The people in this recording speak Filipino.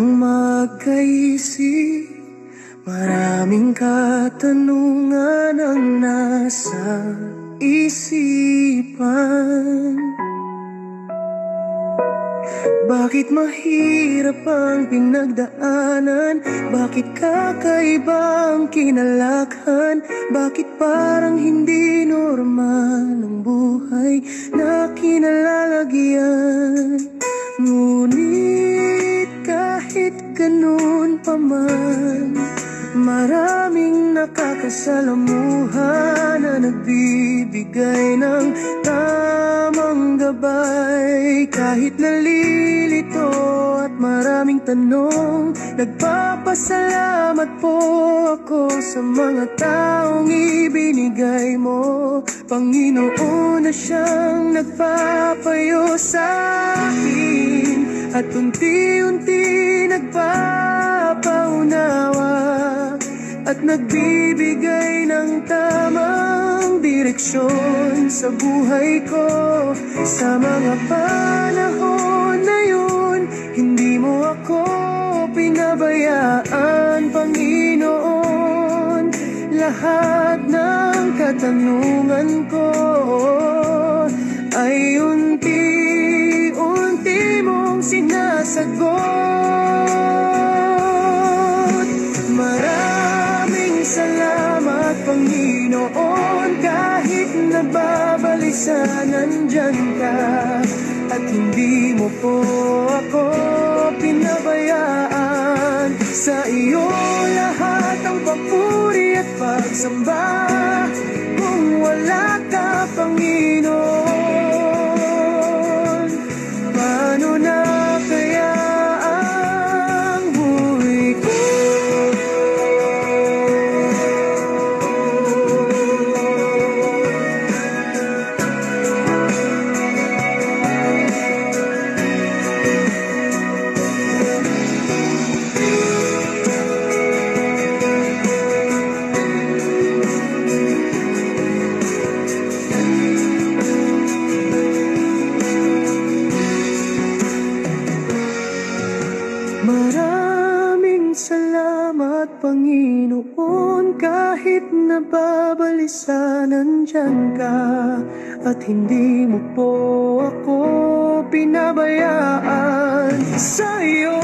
nang magkaisip, maraming katanungan ang nasa isipan. Bakit mahirap ang pinagdaanan? Bakit kakaiba ang kinalakhan? Bakit parang hindi normal ang buhay na kinalalagyan? Ngunit kahit ganun pa man, maraming nakakasalamuha na nagbibigay ng tamang gabay. Kahit nalilito at maraming tanong, nagpapasalamat po ako sa mga taong ibinigay mo, Panginoon, na siyang nagpapayo sa akin at unti-unti nagpapaunawa at nagbibigay ng tamang direksyon sa buhay ko. Sa mga panahon na yun, hindi mo ako pinabayaan, Panginoon. Lahat ng katanungan ko ay unti-unti mong sinasagot. Salamat, Panginoon, kahit nababalisa, nandyan ka at hindi mo po ako pinabayaan. Sa iyo lahat ang papuri at pagsamba. Kung wala ka, Panginoon, paano na kaya ang buhay ko? Maraming salamat, Panginoon, kahit nababalisa, nandyan ka at hindi mo po ako pinabayaan. Sa iyo